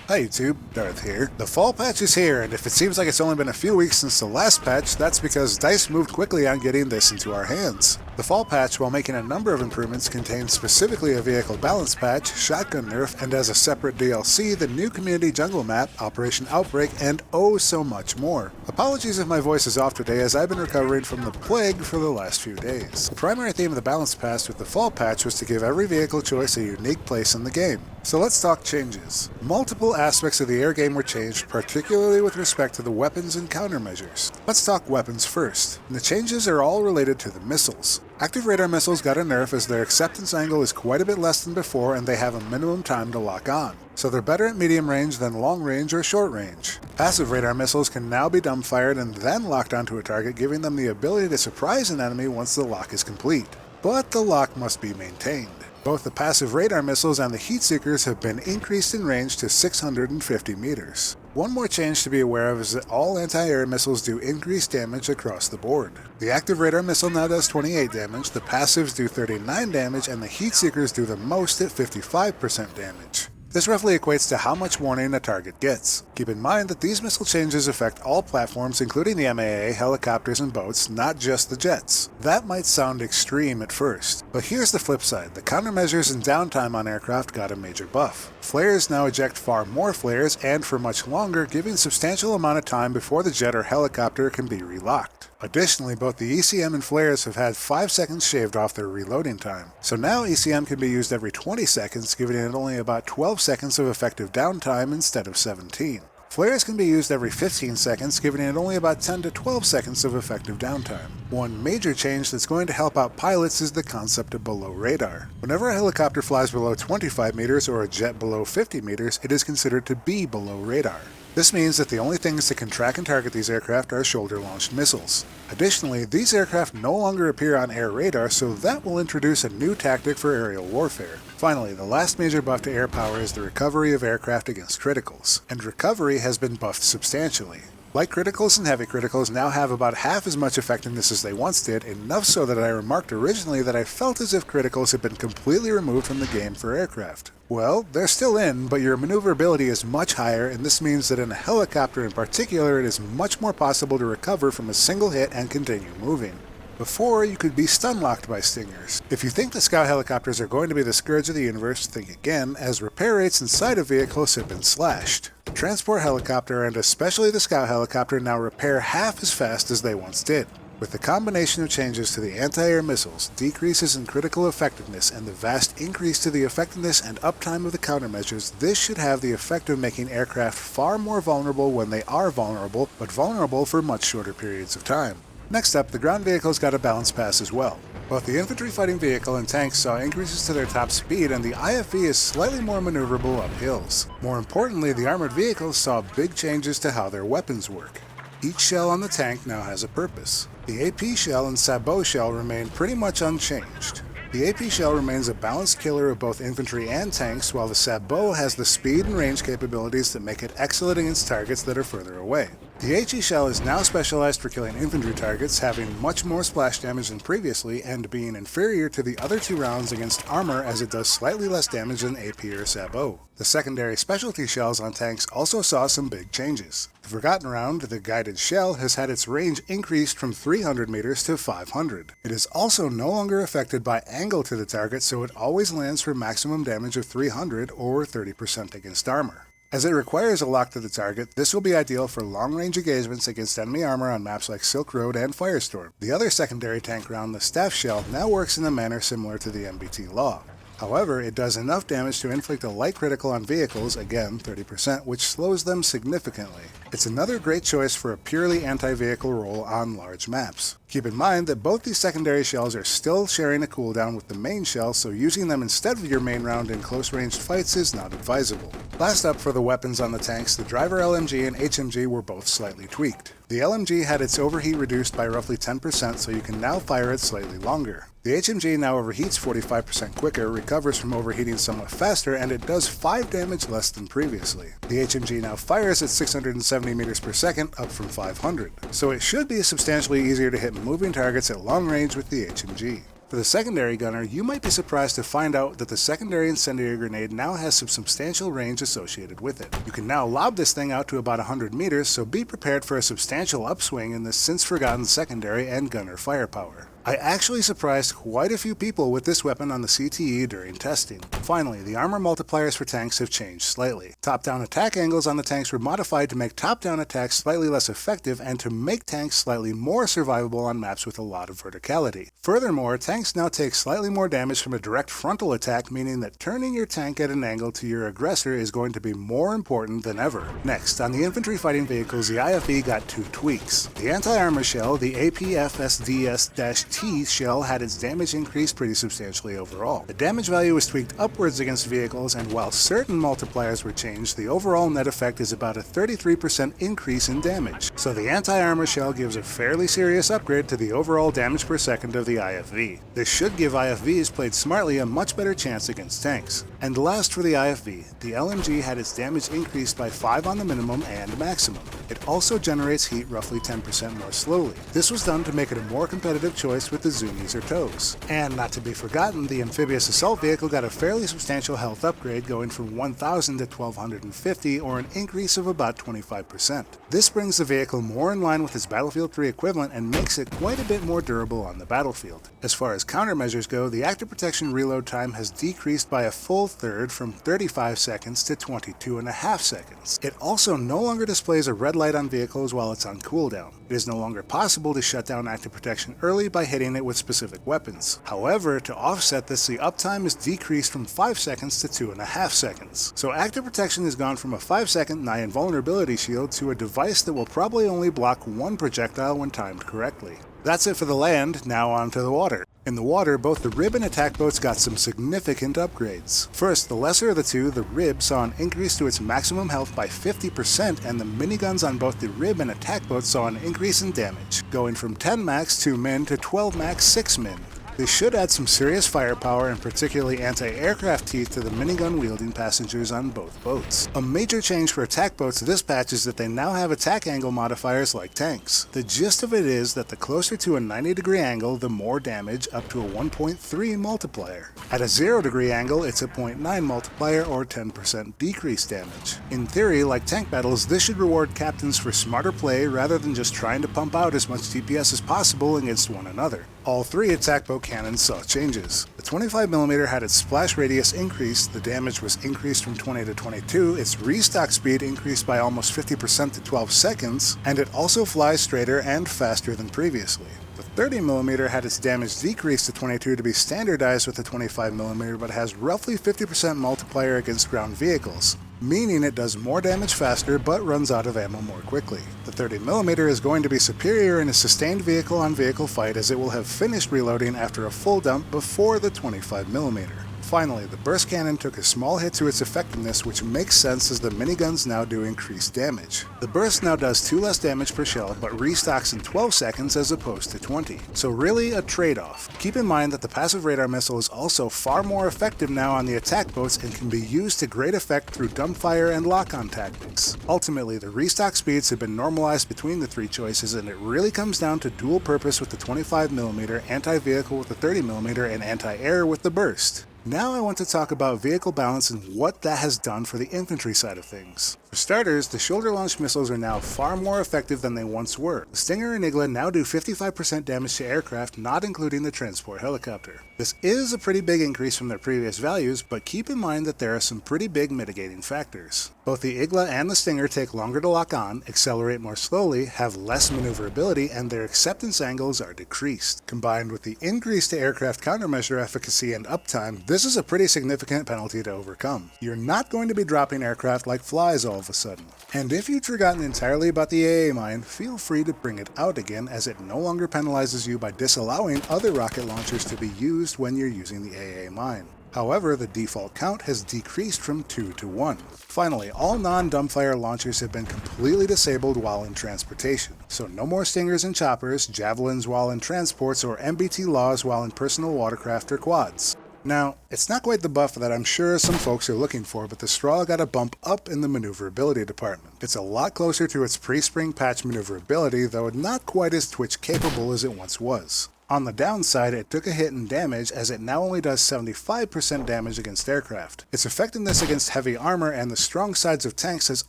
Hi YouTube, Darth here. The fall patch is here, and if it seems like it's only been a few weeks since the last patch, that's because DICE moved quickly on getting this into our hands. The fall patch, while making a number of improvements, contains specifically a vehicle balance patch, shotgun nerf, and as a separate DLC, the new community jungle map, Operation Outbreak, and oh so much more. Apologies if my voice is off today, as I've been recovering from the plague for the last few days. The primary theme of the balance patch with the fall patch was to give every vehicle choice a unique place in the game. So let's talk changes. Multiple aspects of the air game were changed, particularly with respect to the weapons and countermeasures. Let's talk weapons first. The changes are all related to the missiles. Active radar missiles got a nerf as their acceptance angle is quite a bit less than before and they have a minimum time to lock on. So they're better at medium range than long range or short range. Passive radar missiles can now be dumbfired and then locked onto a target, giving them the ability to surprise an enemy once the lock is complete. But the lock must be maintained. Both the passive radar missiles and the heat seekers have been increased in range to 650 meters. One more change to be aware of is that all anti-air missiles do increased damage across the board. The active radar missile now does 28 damage, the passives do 39 damage, and the heat seekers do the most at 55% damage. This roughly equates to how much warning a target gets. Keep in mind that these missile changes affect all platforms including the MAA, helicopters, and boats, not just the jets. That might sound extreme at first, but here's the flip side. The countermeasures and downtime on aircraft got a major buff. Flares now eject far more flares and for much longer, giving a substantial amount of time before the jet or helicopter can be relocked. Additionally, both the ECM and flares have had 5 seconds shaved off their reloading time. So now ECM can be used every 20 seconds, giving it only about 12 seconds of effective downtime instead of 17. Flares can be used every 15 seconds, giving it only about 10 to 12 seconds of effective downtime. One major change that's going to help out pilots is the concept of below radar. Whenever a helicopter flies below 25 meters or a jet below 50 meters, it is considered to be below radar. This means that the only things that can track and target these aircraft are shoulder-launched missiles. Additionally, these aircraft no longer appear on air radar, so that will introduce a new tactic for aerial warfare. Finally, the last major buff to air power is the recovery of aircraft against criticals, and recovery has been buffed substantially. Light criticals and heavy criticals now have about half as much effectiveness as they once did, enough so that I remarked originally that I felt as if criticals had been completely removed from the game for aircraft. Well, they're still in, but your maneuverability is much higher, and this means that in a helicopter in particular, it is much more possible to recover from a single hit and continue moving. Before, you could be stun-locked by stingers. If you think the scout helicopters are going to be the scourge of the universe, think again, as repair rates inside of vehicles have been slashed. The transport helicopter, and especially the scout helicopter, now repair half as fast as they once did. With the combination of changes to the anti-air missiles, decreases in critical effectiveness, and the vast increase to the effectiveness and uptime of the countermeasures, this should have the effect of making aircraft far more vulnerable when they are vulnerable, but vulnerable for much shorter periods of time. Next up, the ground vehicles got a balance pass as well. Both the infantry fighting vehicle and tanks saw increases to their top speed, and the IFV is slightly more maneuverable up hills. More importantly, the armored vehicles saw big changes to how their weapons work. Each shell on the tank now has a purpose. The AP shell and sabot shell remain pretty much unchanged. The AP shell remains a balanced killer of both infantry and tanks, while the sabot has the speed and range capabilities that make it excellent against targets that are further away. The HE shell is now specialized for killing infantry targets, having much more splash damage than previously and being inferior to the other two rounds against armor, as it does slightly less damage than AP or sabot. The secondary specialty shells on tanks also saw some big changes. The Forgotten round, the guided shell, has had its range increased from 300 meters to 500. It is also no longer affected by angle to the target, so it always lands for maximum damage of 300 or 30% against armor. As it requires a lock to the target, this will be ideal for long-range engagements against enemy armor on maps like Silk Road and Firestorm. The other secondary tank round, the Staff Shell, now works in a manner similar to the MBT Law. However, it does enough damage to inflict a light critical on vehicles, again 30%, which slows them significantly. It's another great choice for a purely anti-vehicle role on large maps. Keep in mind that both these secondary shells are still sharing a cooldown with the main shell, so using them instead of your main round in close-ranged fights is not advisable. Last up for the weapons on the tanks, the driver LMG and HMG were both slightly tweaked. The LMG had its overheat reduced by roughly 10%, so you can now fire it slightly longer. The HMG now overheats 45% quicker, recovers from overheating somewhat faster, and it does 5 damage less than previously. The HMG now fires at 670 meters per second, up from 500, so it should be substantially easier to hit moving targets at long range with the HMG. For the secondary gunner, you might be surprised to find out that the secondary incendiary grenade now has some substantial range associated with it. You can now lob this thing out to about 100 meters, so be prepared for a substantial upswing in this since forgotten secondary and gunner firepower. I actually surprised quite a few people with this weapon on the CTE during testing. Finally, the armor multipliers for tanks have changed slightly. Top-down attack angles on the tanks were modified to make top-down attacks slightly less effective and to make tanks slightly more survivable on maps with a lot of verticality. Furthermore, tanks now take slightly more damage from a direct frontal attack, meaning that turning your tank at an angle to your aggressor is going to be more important than ever. Next, on the infantry fighting vehicles, the IFV got 2 tweaks. The anti-armor shell, the APFSDS-T shell, had its damage increased pretty substantially overall. The damage value was tweaked upwards against vehicles, and while certain multipliers were changed, the overall net effect is about a 33% increase in damage. So the anti-armor shell gives a fairly serious upgrade to the overall damage per second of the IFV. This should give IFVs played smartly a much better chance against tanks. And last for the IFV, the LMG had its damage increased by 5 on the minimum and maximum. It also generates heat roughly 10% more slowly. This was done to make it a more competitive choice with the zoomies or tows. And not to be forgotten, the amphibious assault vehicle got a fairly substantial health upgrade, going from 1000 to 1250, or an increase of about 25%. This brings the vehicle more in line with its Battlefield 3 equivalent and makes it quite a bit more durable on the battlefield. As far as countermeasures go, the active protection reload time has decreased by a full third, from 35 seconds to 22.5 seconds. It also no longer displays a red light on vehicles while it's on cooldown. It is no longer possible to shut down active protection early by hitting it with specific weapons. However, to offset this, the uptime is decreased from 5 seconds to 2.5 seconds. So active protection has gone from a 5-second nigh invulnerability shield to a device that will probably only block 1 projectile when timed correctly. That's it for the land, now on to the water. In the water, both the Rib and attack boats got some significant upgrades. First, the lesser of the two, the Rib, saw an increase to its maximum health by 50%, and the miniguns on both the Rib and attack boats saw an increase in damage, going from 10 max 2 min to 12 max 6 min. This should add some serious firepower and particularly anti-aircraft teeth to the minigun-wielding passengers on both boats. A major change for attack boats this patch is that they now have attack angle modifiers like tanks. The gist of it is that the closer to a 90-degree angle, the more damage, up to a 1.3 multiplier. At a 0-degree angle, it's a 0.9 multiplier or 10% decreased damage. In theory, like tank battles, this should reward captains for smarter play rather than just trying to pump out as much DPS as possible against one another. All 3 attack boat cannons saw changes. The 25mm had its splash radius increased, the damage was increased from 20 to 22, its restock speed increased by almost 50% to 12 seconds, and it also flies straighter and faster than previously. The 30mm had its damage decreased to 22 to be standardized with the 25mm, but has roughly 50% multiplier against ground vehicles, meaning it does more damage faster but runs out of ammo more quickly. The 30mm is going to be superior in a sustained vehicle-on-vehicle fight, as it will have finished reloading after a full dump before the 25mm. Finally, the burst cannon took a small hit to its effectiveness, which makes sense as the miniguns now do increased damage. The burst now does 2 less damage per shell, but restocks in 12 seconds as opposed to 20. So really a trade-off. Keep in mind that the passive radar missile is also far more effective now on the attack boats and can be used to great effect through dumbfire and lock-on tactics. Ultimately, the restock speeds have been normalized between the 3 choices, and it really comes down to dual purpose with the 25mm, anti-vehicle with the 30mm, and anti-air with the burst. Now I want to talk about vehicle balance and what that has done for the infantry side of things. For starters, the shoulder-launched missiles are now far more effective than they once were. The Stinger and Igla now do 55% damage to aircraft, not including the transport helicopter. This is a pretty big increase from their previous values, but keep in mind that there are some pretty big mitigating factors. Both the Igla and the Stinger take longer to lock on, accelerate more slowly, have less maneuverability, and their acceptance angles are decreased. Combined with the increase to aircraft countermeasure efficacy and uptime, this is a pretty significant penalty to overcome. You're not going to be dropping aircraft like flies all of a sudden. And if you've forgotten entirely about the AA mine, feel free to bring it out again, as it no longer penalizes you by disallowing other rocket launchers to be used when you're using the AA mine. However, the default count has decreased from 2 to 1. Finally, all non-dumbfire launchers have been completely disabled while in transportation. So no more Stingers and Choppers, Javelins while in transports, or MBT laws while in personal watercraft or quads. Now, it's not quite the buff that I'm sure some folks are looking for, but the Straw got a bump up in the maneuverability department. It's a lot closer to its pre-spring patch maneuverability, though not quite as twitch capable as it once was. On the downside, it took a hit in damage as it now only does 75% damage against aircraft. Its effectiveness against heavy armor and the strong sides of tanks has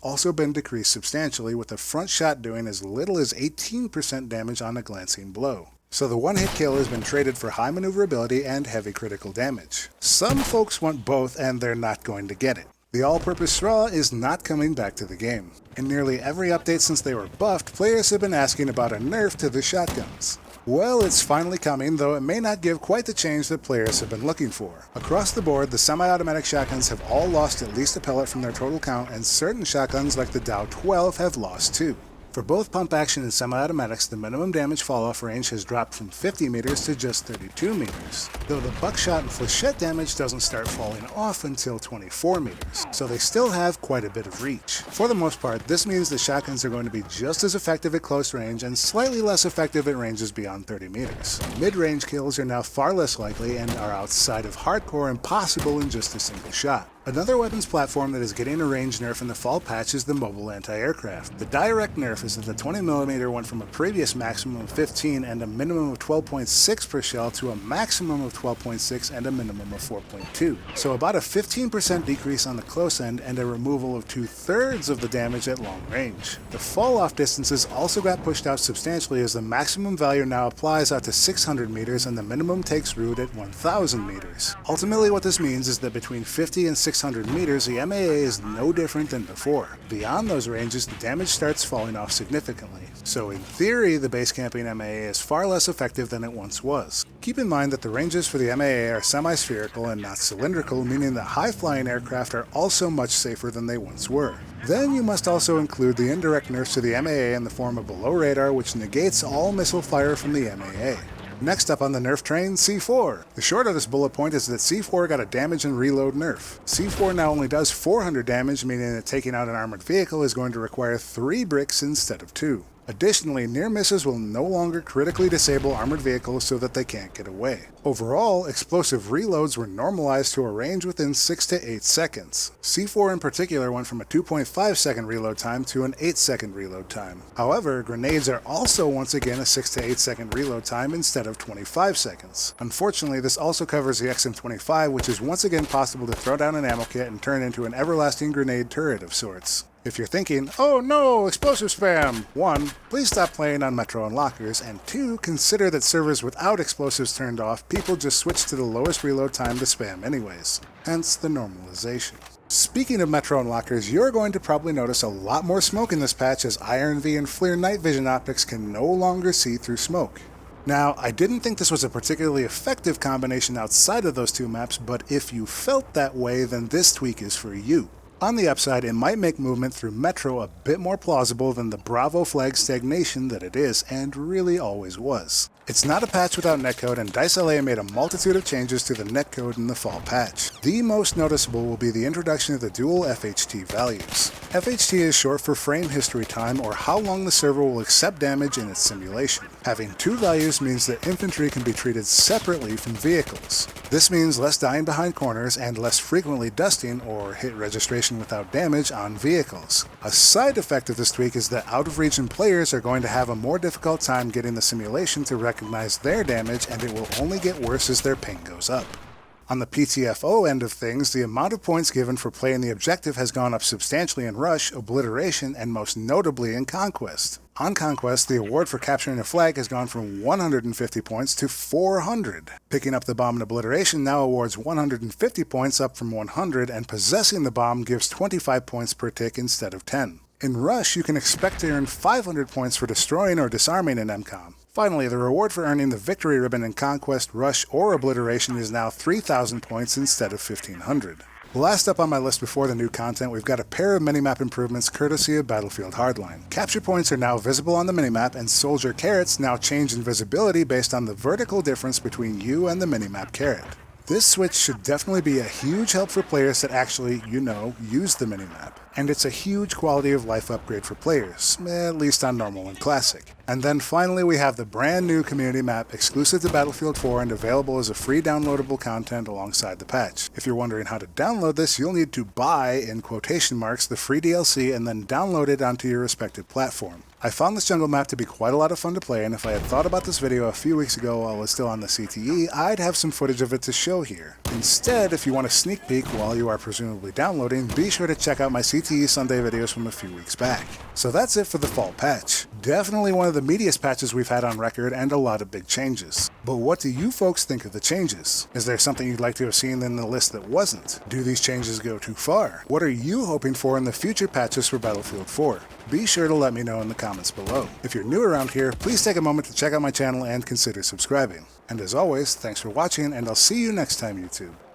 also been decreased substantially, with the front shot doing as little as 18% damage on a glancing blow. So the one-hit kill has been traded for high maneuverability and heavy critical damage. Some folks want both and they're not going to get it. The all-purpose straw is not coming back to the game. In nearly every update since they were buffed, players have been asking about a nerf to the shotguns. Well, it's finally coming, though it may not give quite the change that players have been looking for. Across the board, the semi-automatic shotguns have all lost at least a pellet from their total count, and certain shotguns like the Dow 12 have lost too. For both pump action and semi-automatics, the minimum damage fall-off range has dropped from 50 meters to just 32 meters, though the buckshot and flechette damage doesn't start falling off until 24 meters, so they still have quite a bit of reach. For the most part, this means the shotguns are going to be just as effective at close range and slightly less effective at ranges beyond 30 meters. Mid-range kills are now far less likely and are outside of hardcore impossible in just a single shot. Another weapons platform that is getting a range nerf in the fall patch is the mobile anti-aircraft. The direct nerf is that the 20mm went from a previous maximum of 15 and a minimum of 12.6 per shell to a maximum of 12.6 and a minimum of 4.2. So about a 15% decrease on the close end and a removal of 2/3 of the damage at long range. The fall-off distances also got pushed out substantially as the maximum value now applies out to 600 meters and the minimum takes root at 1000 meters. Ultimately what this means is that between 50 and 600 meters, the MAA is no different than before. Beyond those ranges, the damage starts falling off significantly. So in theory, the base camping MAA is far less effective than it once was. Keep in mind that the ranges for the MAA are semi-spherical and not cylindrical, meaning that high-flying aircraft are also much safer than they once were. Then you must also include the indirect nerfs to the MAA in the form of below radar, which negates all missile fire from the MAA. Next up on the nerf train, C4. The short of this bullet point is that C4 got a damage and reload nerf. C4 now only does 400 damage, meaning that taking out an armored vehicle is going to require 3 bricks instead of 2. Additionally, near misses will no longer critically disable armored vehicles so that they can't get away. Overall, explosive reloads were normalized to a range within 6 to 8 seconds. C4 in particular went from a 2.5 second reload time to an 8 second reload time. However, grenades are also once again a 6 to 8 second reload time instead of 25 seconds. Unfortunately, this also covers the XM25, which is once again possible to throw down an ammo kit and turn into an everlasting grenade turret of sorts. If you're thinking, oh no, explosive spam! 1. Please stop playing on Metro and lockers, and 2. Consider that servers without explosives turned off, people just switch to the lowest reload time to spam anyways. Hence the normalization. Speaking of Metro and lockers, you're going to probably notice a lot more smoke in this patch as Iron V and FLIR night vision optics can no longer see through smoke. Now, I didn't think this was a particularly effective combination outside of those two maps, but if you felt that way, then this tweak is for you. On the upside, it might make movement through Metro a bit more plausible than the Bravo flag stagnation that it is, and really always was. It's not a patch without netcode, and DICE LA made a multitude of changes to the netcode in the fall patch. The most noticeable will be the introduction of the dual FHT values. FHT is short for frame history time, or how long the server will accept damage in its simulation. Having 2 values means that infantry can be treated separately from vehicles. This means less dying behind corners and less frequently dusting or hit registration without damage on vehicles. A side effect of this tweak is that out-of-region players are going to have a more difficult time getting the simulation to recognize their damage, and it will only get worse as their ping goes up. On the PTFO end of things, the amount of points given for playing the objective has gone up substantially in Rush, Obliteration, and most notably in Conquest. On Conquest, the award for capturing a flag has gone from 150 points to 400. Picking up the bomb in Obliteration now awards 150 points up from 100, and possessing the bomb gives 25 points per tick instead of 10. In Rush, you can expect to earn 500 points for destroying or disarming an MCOM. Finally, the reward for earning the victory ribbon in Conquest, Rush, or Obliteration is now 3,000 points instead of 1,500. Last up on my list before the new content, we've got a pair of minimap improvements courtesy of Battlefield Hardline. Capture points are now visible on the minimap, and soldier carrots now change in visibility based on the vertical difference between you and the minimap carrot. This switch should definitely be a huge help for players that actually, use the minimap. and it's a huge quality of life upgrade for players, at least on normal and classic. And then finally we have the brand new community map exclusive to Battlefield 4 and available as a free downloadable content alongside the patch. If you're wondering how to download this, you'll need to buy, in quotation marks, the free DLC and then download it onto your respective platform. I found this jungle map to be quite a lot of fun to play, and if I had thought about this video a few weeks ago while I was still on the CTE, I'd have some footage of it to show here. Instead, if you want a sneak peek while you are presumably downloading, be sure to check out my CTE Sunday videos from a few weeks back. So that's it for the fall patch. Definitely one of the meatiest patches we've had on record and a lot of big changes. But what do you folks think of the changes? Is there something you'd like to have seen in the list that wasn't? Do these changes go too far? What are you hoping for in the future patches for Battlefield 4? Be sure to let me know in the comments below. If you're new around here, please take a moment to check out my channel and consider subscribing. And as always, thanks for watching, and I'll see you next time, YouTube.